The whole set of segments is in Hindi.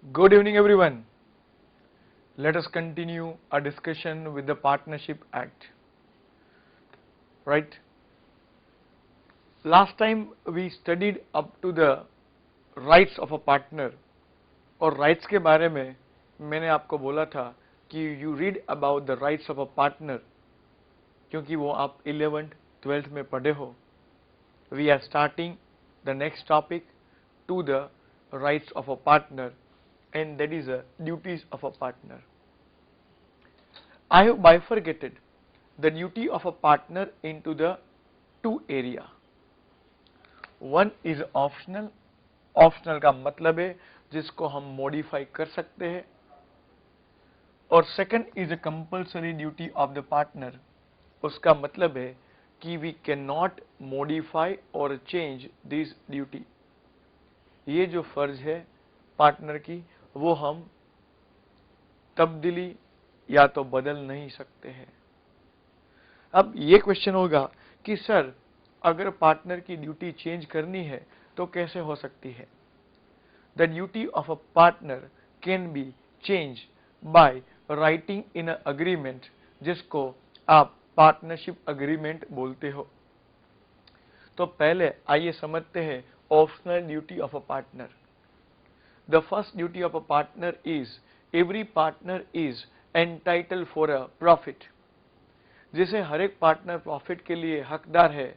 Good evening, everyone. Let us continue our discussion with the Partnership Act. Right? Last time we studied up to the rights of a partner और rights के बारे में मैंने आपको बोला था कि you read about the rights of a partner क्योंकि वो आप 11th 12th में पढ़े हो. We are starting the next topic to the rights of a partner, and that is the duties of a partner. I have bifurcated the duty of a partner into the two area. One is optional. Optional का मतलब है जिसको हम modify कर सकते हैं. और second is a compulsory duty of the partner. उसका मतलब है कि we cannot modify or change this duty. ये जो फर्ज है पार्टनर की वो हम तब्दीली या तो बदल नहीं सकते हैं. अब ये क्वेश्चन होगा कि सर अगर पार्टनर की ड्यूटी चेंज करनी है तो कैसे हो सकती है. The duty of a partner can be change by writing in a agreement जिसको आप पार्टनरशिप अग्रीमेंट बोलते हो. तो पहले आइए समझते हैं optional duty of a partner. The first duty of a partner is every partner is entitle for a profit. जैसे हर एक पार्टनर प्रॉफिट के लिए हकदार है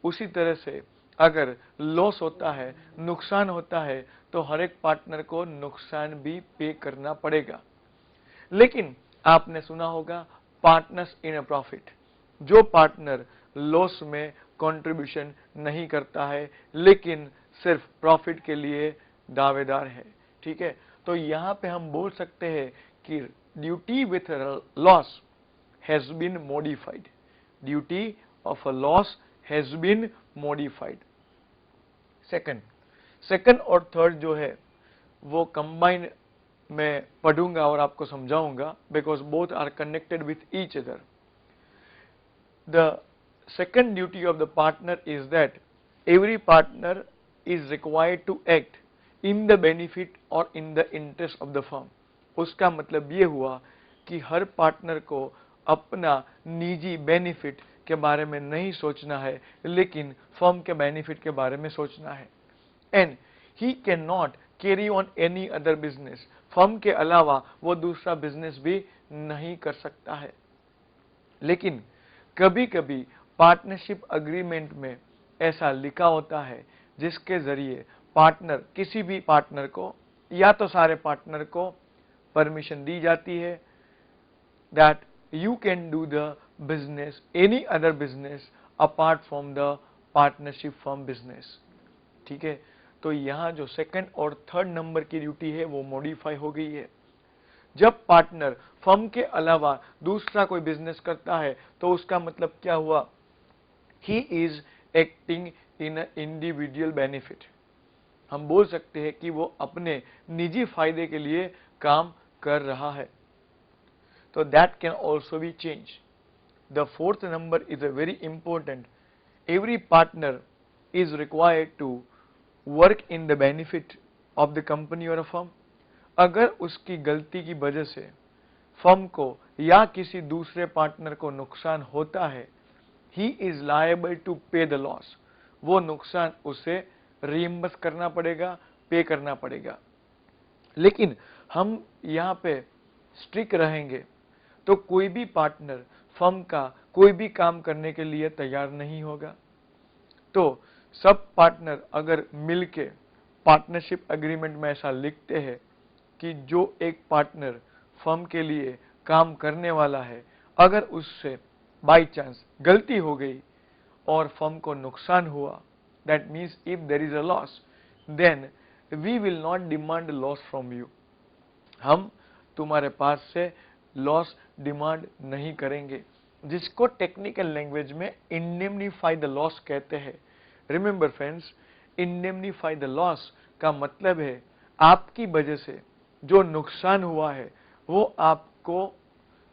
उसी तरह से अगर लॉस होता है, नुकसान होता है, तो हर एक पार्टनर को नुकसान भी पे करना पड़ेगा. लेकिन आपने सुना होगा पार्टनर्स इन अ प्रॉफिट. जो पार्टनर लॉस में कंट्रीब्यूशन नहीं करता है लेकिन सिर्फ प्रॉफिट के लिए दावेदार है. ठीक है, तो यहां पे हम बोल सकते हैं कि duty with loss has been modified. Duty of a loss has been modified. Second और third जो है वो combine मैं पढ़ूंगा और आपको समझाऊंगा because both are connected with each other. The second duty of the partner is that every partner is required to act in the benefit or in the interest of the firm. उसका मतलब ये हुआ कि हर पार्टनर को अपना निजी बेनिफिट के बारे में नहीं सोचना है लेकिन फर्म के बेनिफिट के बारे में सोचना है. And he can not carry on any other business. Firm के अलावा वो दूसरा बिजनेस भी नहीं कर सकता है. लेकिन कभी कभी पार्टनरशिप अग्रीमेंट में ऐसा लिखा होता है जिसके जरिए पार्टनर किसी भी पार्टनर को या तो सारे पार्टनर को परमिशन दी जाती है that you can do the business, any other business apart from the partnership firm business. ठीक है, तो यहाँ जो सेकंड और थर्ड नंबर की ड्यूटी है वो मॉडिफाई हो गई है. जब पार्टनर फर्म के अलावा दूसरा कोई बिजनेस करता है तो उसका मतलब क्या हुआ, he is acting in individual benefit. हम बोल सकते हैं कि वो अपने निजी फायदे के लिए काम कर रहा है. So that can also be changed. The fourth number is a very important. Every partner is required to work in the benefit of the company or a firm. अगर उसकी गलती की वजह से फर्म को या किसी दूसरे पार्टनर को नुकसान होता है, he is liable to pay the loss. वो नुकसान उसे रीइंबर्स करना पड़ेगा, पे करना पड़ेगा. लेकिन हम यहाँ पे स्ट्रिक्ट रहेंगे तो कोई भी पार्टनर फर्म का कोई भी काम करने के लिए तैयार नहीं होगा. तो सब पार्टनर अगर मिलके पार्टनरशिप एग्रीमेंट में ऐसा लिखते हैं कि जो एक पार्टनर फर्म के लिए काम करने वाला है, अगर उससे बाय चांस गलती हो गई और फर्म को नुकसान हुआ, that means if there is a loss then we will not demand loss from you. हम तुम्हारे पास से लॉस डिमांड नहीं करेंगे, जिसको टेक्निकल लैंग्वेज में इंडेमनीफाई द लॉस कहते हैं. Remember friends, indemnify the loss का मतलब है आपकी वजह से जो नुकसान हुआ है वो आपको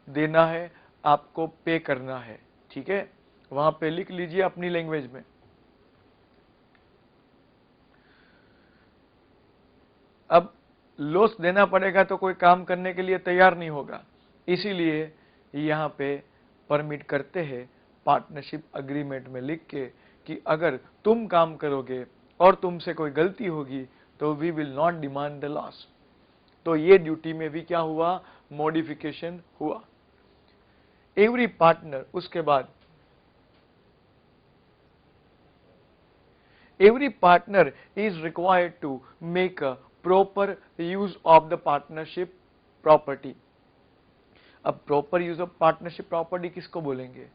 देना है, आपको पे करना है. ठीक है, वहां पे लिख लीजिए अपनी लैंग्वेज में. अब लॉस देना पड़ेगा तो कोई काम करने के लिए तैयार नहीं होगा। इसीलिए यहाँ पे परमिट करते हैं पार्टनरशिप अग्रीमेंट में लिख के कि अगर तुम काम करोगे और तुमसे कोई गलती होगी तो we will not demand the loss. तो ये ड्यूटी में भी क्या हुआ, मॉडिफिकेशन हुआ। एवरी पार्टनर, उसके बाद every partner is required to make a proper use of the partnership property। अब proper use of partnership property किसको बोलेंगे?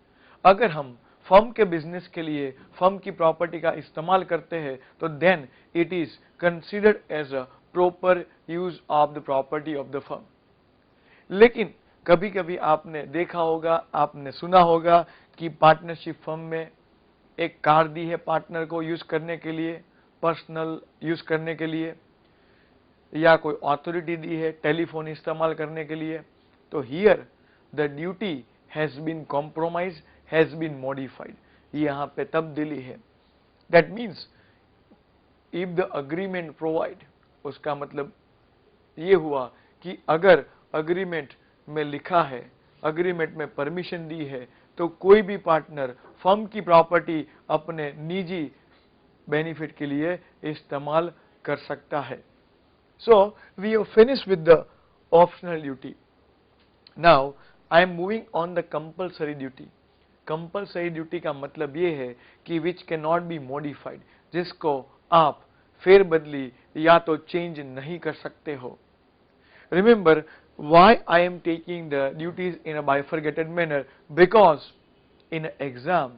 अगर हम फर्म के बिजनेस के लिए फर्म की प्रॉपर्टी का इस्तेमाल करते हैं तो then it is considered as a proper use of the property of the firm. लेकिन कभी कभी आपने देखा होगा, आपने सुना होगा कि पार्टनरशिप फर्म में एक कार दी है पार्टनर को यूज करने के लिए, पर्सनल यूज करने के लिए, या कोई अथॉरिटी दी है टेलीफोन इस्तेमाल करने के लिए। तो here the duty has been compromise, has been modified. यहां पे तब्दीली है। That means if the agreement provide, उसका मतलब ये हुआ कि अगर अग्रीमेंट में लिखा है, अग्रीमेंट में परमिशन दी है, तो कोई भी पार्टनर फर्म की प्रॉपर्टी अपने निजी बेनिफिट के लिए इस्तेमाल कर सकता है। So we have finished with the optional duty. Now I am moving on the compulsory duty. Compulsory duty का मतलब ये है कि which can not be modified, जिसको आप फेरबदली या तो चेंज नहीं कर सकते हो। Remember why I am taking the duties in a bifurcated manner, because in an exam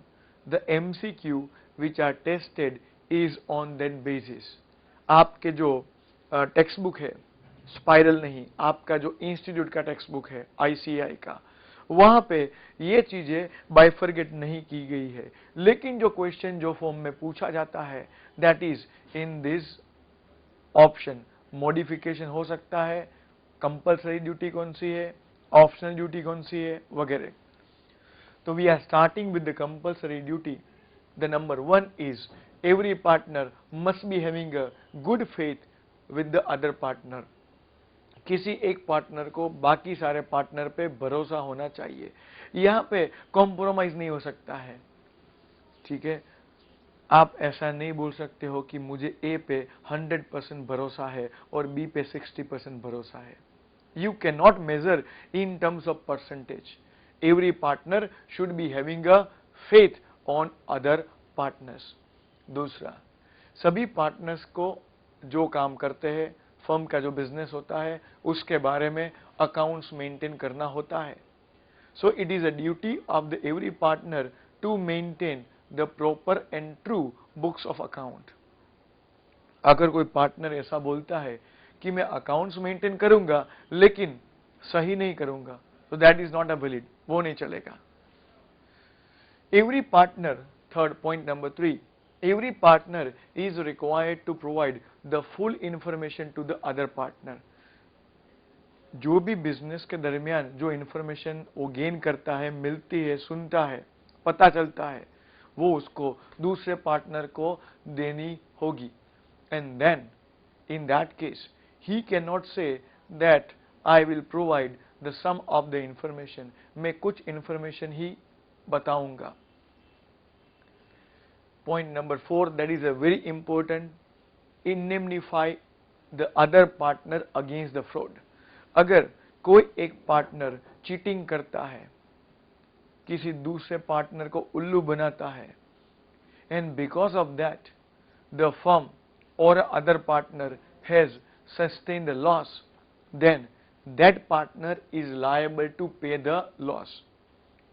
the MCQ which are tested is on that basis। आपके जो टेक्स्ट बुक है, स्पाइरल नहीं, आपका जो इंस्टीट्यूट का टेक्स्ट बुक है ICAI का, वहां पे ये चीजें बाइफरगेट नहीं की गई है। लेकिन जो क्वेश्चन जो फॉर्म में पूछा जाता है that is in this option. Modification हो सकता है, कंपल्सरी ड्यूटी कौन सी है, ऑप्शनल ड्यूटी कौन सी है, वगैरह। तो we are starting with the compulsory duty. The number 1 is every partner must be having a good faith with the other partner. किसी एक पार्टनर को बाकी सारे पार्टनर पे भरोसा होना चाहिए। यहां पे कॉम्प्रोमाइज नहीं हो सकता है, ठीक है। आप ऐसा नहीं बोल सकते हो कि मुझे ए पे 100% भरोसा है और बी पे 60% भरोसा है। You cannot measure in terms of percentage. Every partner should be having a faith on other partners। दूसरा, सभी पार्टनर्स को जो काम करते हैं, फर्म का जो बिजनेस होता है, उसके बारे में अकाउंट्स मेंटेन करना होता है। So it is a duty of the every partner to maintain the proper and true books of account। अगर कोई पार्टनर ऐसा बोलता है कि मैं अकाउंट्स मेंटेन करूंगा लेकिन सही नहीं करूंगा, तो that is not a valid, वो नहीं चलेगा। Every partner, third point number 3, every partner is required to provide the full information to the other partner. जो भी बिजनेस के दरमियान जो इंफॉर्मेशन वो गेन करता है, मिलती है, सुनता है, पता चलता है, वो उसको दूसरे पार्टनर को देनी होगी। And then in that case he cannot say that I will provide the sum of the information। मैं कुछ information ही बताऊंगा। Point number 4, that is a very important, indemnify the other partner against the fraud। अगर कोई एक पार्टनर चीटिंग करता है, किसी दूसरे पार्टनर को उल्लू बनाता है, and because of that the firm or other partner has sustained a loss, then that partner is liable to pay the loss।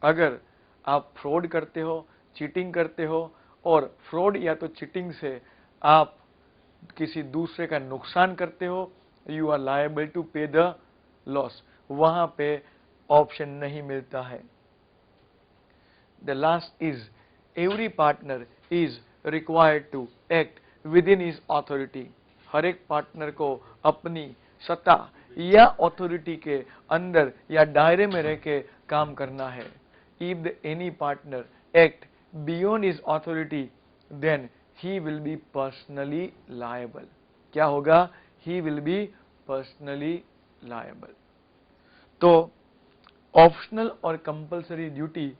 अगर आप फ्रॉड करते हो, चीटिंग करते हो, और फ्रॉड या तो चीटिंग से आप किसी दूसरे का नुकसान करते हो, you are liable to pay the loss. वहां पे ऑप्शन नहीं मिलता है। The last is every partner is required to act within his authority. हर एक पार्टनर को अपनी सत्ता या ऑथोरिटी के अंदर या दायरे में रह के काम करना है। If the any partner act beyond his authority then he will be personally liable. क्या होगा? He will be personally liable. तो ऑप्शनल और कंपल्सरी ड्यूटी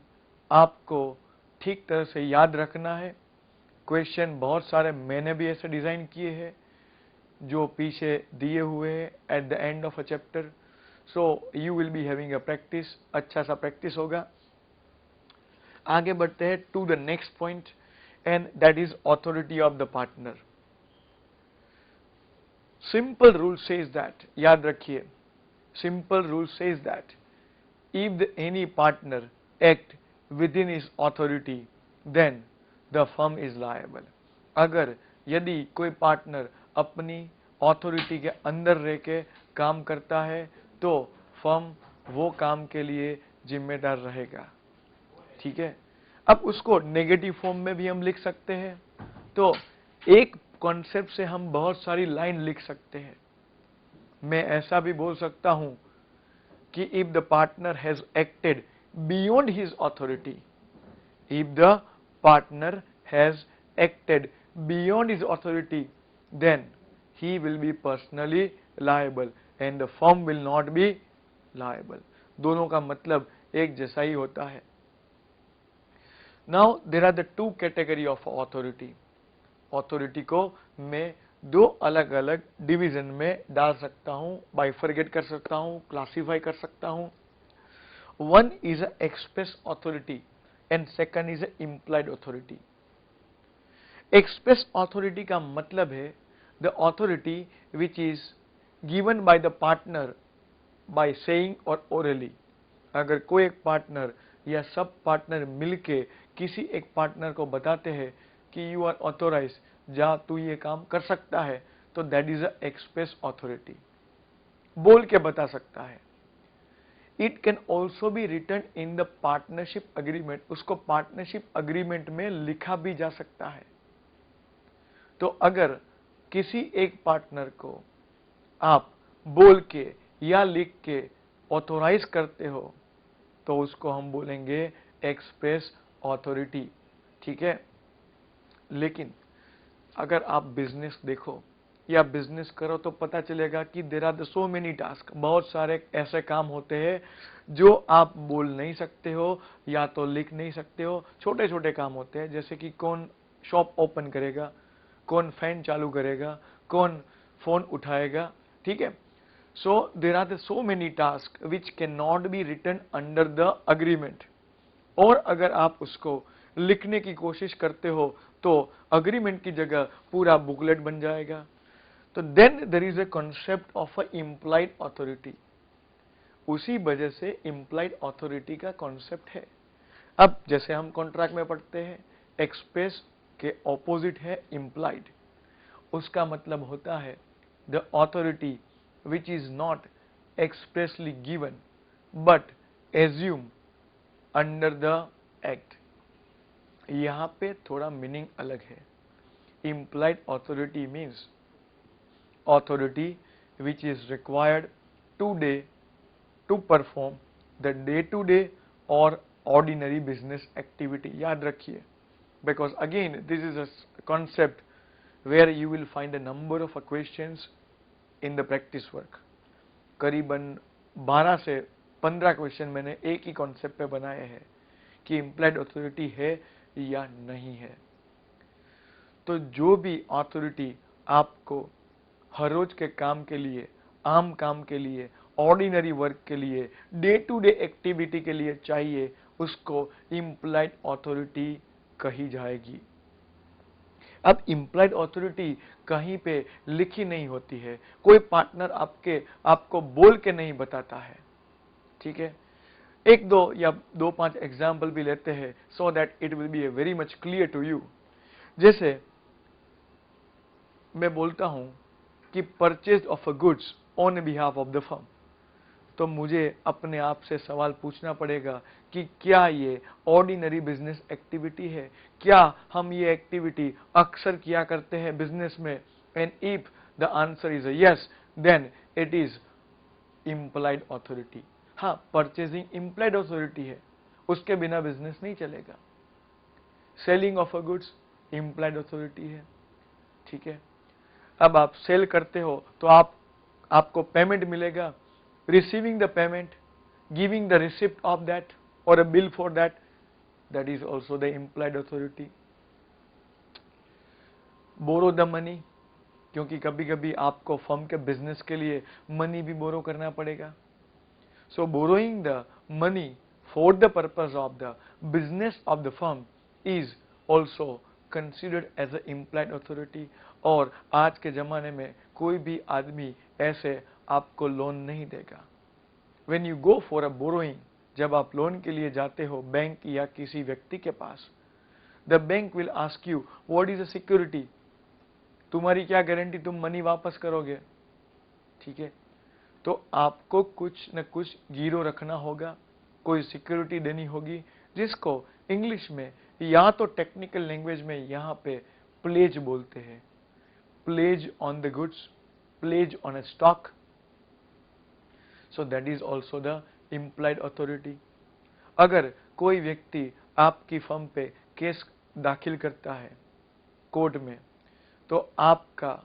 आपको ठीक तरह से याद रखना है। क्वेश्चन बहुत सारे मैंने भी ऐसे डिजाइन किए हैं जो पीछे दिए हुए हैं at the end of a chapter, so you will be having a practice, अच्छा सा प्रैक्टिस होगा। आगे बढ़ते हैं to the next point, and that is authority of the partner. Simple rule says that, याद रखिए, simple rule says that if any partner act within his authority then the firm is liable। अगर यदि कोई पार्टनर अपनी ऑथोरिटी के अंदर रह के काम करता है तो फर्म वो काम के लिए जिम्मेदार रहेगा। ठीक है, अब उसको नेगेटिव फॉर्म में भी हम लिख सकते हैं। तो एक कॉन्सेप्ट से हम बहुत सारी लाइन लिख सकते हैं। मैं ऐसा भी बोल सकता हूं कि if the partner has acted beyond his authority, if the partner has acted beyond his authority, then he will be personally liable and the firm will not be liable। दोनों का मतलब एक जैसा ही होता है। Now there are the two category of authority। Authority को मैं दो अलग अलग डिवीजन में डाल सकता हूं, बाइफरगेट कर सकता हूं, क्लासिफाई कर सकता हूं। One is a express authority and second is a implied authority. Express authority का मतलब है the authority which is given by the partner by saying और ओरली। अगर कोई एक पार्टनर या सब पार्टनर मिलके किसी एक पार्टनर को बताते हैं कि यू आर ऑथोराइज, जा तू ये काम कर सकता है, तो that is a express authority, बोल के बता सकता है। It can also be written in the partnership agreement, उसको पार्टनरशिप अग्रीमेंट में लिखा भी जा सकता है। तो अगर किसी एक पार्टनर को आप बोल के या लिख के ऑथोराइज करते हो तो उसको हम बोलेंगे एक्सप्रेस ऑथोरिटी। ठीक है, लेकिन अगर आप बिजनेस देखो या बिजनेस करो तो पता चलेगा कि there are so many task, बहुत सारे ऐसे काम होते हैं जो आप बोल नहीं सकते हो या तो लिख नहीं सकते हो। छोटे छोटे काम होते हैं, जैसे कि कौन शॉप ओपन करेगा, कौन फैन चालू करेगा, कौन फोन उठाएगा। ठीक है, so there are so many task which can not be written under the agreement. और अगर आप उसको लिखने की कोशिश करते हो तो अग्रीमेंट की जगह पूरा बुकलेट बन जाएगा। तो then there is a concept of a implied authority. उसी वजह से इम्प्लाइड ऑथोरिटी का कॉन्सेप्ट है। अब जैसे हम कॉन्ट्रैक्ट में पढ़ते हैं, एक्सप्रेस के ऑपोजिट है इम्प्लाइड। उसका मतलब होता है the authority which is not expressly given but assume under the act. यहां पे थोड़ा मीनिंग अलग है। Implied authority means authority which is required to perform the day to day और ऑर्डिनरी बिजनेस एक्टिविटी। याद रखिए, because again this is a concept where you will find a number of questions in the practice work. करीबन 12 से 15 क्वेश्चन मैंने एक ही कॉन्सेप्ट पे बनाए हैं कि इम्प्लाइड ऑथोरिटी है या नहीं है। तो जो भी ऑथोरिटी आपको हर रोज के काम के लिए, आम काम के लिए, ऑर्डिनरी वर्क के लिए, डे टू डे एक्टिविटी के लिए चाहिए, उसको इम्प्लाइड ऑथोरिटी कही जाएगी। अब इम्प्लाइड ऑथोरिटी कहीं पे लिखी नहीं होती है, कोई पार्टनर आपको बोल के नहीं बताता है। ठीक है, एक दो या दो पांच एग्जाम्पल भी लेते हैं so that it will be very much clear to you. जैसे मैं बोलता हूं कि purchase of a goods on behalf of the firm, तो मुझे अपने आप से सवाल पूछना पड़ेगा कि क्या ये ऑर्डिनरी बिजनेस एक्टिविटी है, क्या हम ये एक्टिविटी अक्सर किया करते हैं बिजनेस में। And if the answer is yes then it is implied authority. हाँ, परचेजिंग इम्प्लाइड ऑथोरिटी है, उसके बिना बिजनेस नहीं चलेगा। Selling of a goods implied authority है। ठीक है, अब आप सेल करते हो तो आप आपको पेमेंट मिलेगा, receiving the payment, giving the receipt of that और a bill for that, that is also the implied authority. Borrow the money, क्योंकि कभी कभी आपको फर्म के बिजनेस के लिए मनी भी बोरो करना पड़ेगा। So borrowing the money for the purpose of the business of the firm is also considered as a implied authority. और आज के जमाने में कोई भी आदमी ऐसे आपको लोन नहीं देगा। When you go for a borrowing, जब आप लोन के लिए जाते हो बैंक या किसी व्यक्ति के पास, the bank will ask you what is the security, तुम्हारी क्या गारंटी तुम मनी वापस करोगे, ठीक है। तो आपको कुछ न कुछ गिरो रखना होगा, कोई सिक्योरिटी देनी होगी, जिसको इंग्लिश में या तो टेक्निकल लैंग्वेज में यहाँ पे प्लेज बोलते हैं। Pledge on the goods, pledge on a stock, so that is also the implied authority. अगर कोई व्यक्ति आपकी फर्म पे केस दाखिल करता है कोर्ट में, तो आपका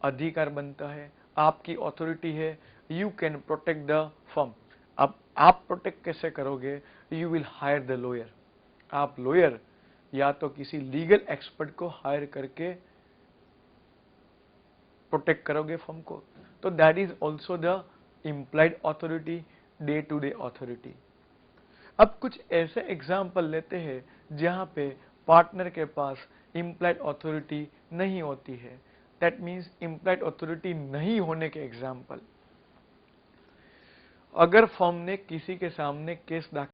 अधिकार बनता है, आपकी अथॉरिटी है, you can protect the firm. अब आप प्रोटेक्ट कैसे करोगे? You will hire the lawyer. आप लॉयर या तो किसी लीगल एक्सपर्ट को हायर करके प्रोटेक्ट करोगे फर्म को। तो that is also the implied authority, day to day authority. अब कुछ ऐसे एग्जाम्पल लेते हैं जहां पे पार्टनर के पास इम्प्लाइड अथॉरिटी नहीं होती है। दैट मीन्स इम्प्लाइड अथॉरिटी नहीं होने के एग्जाम्पल, अगर फर्म ने किसी के सामने केस दाखिल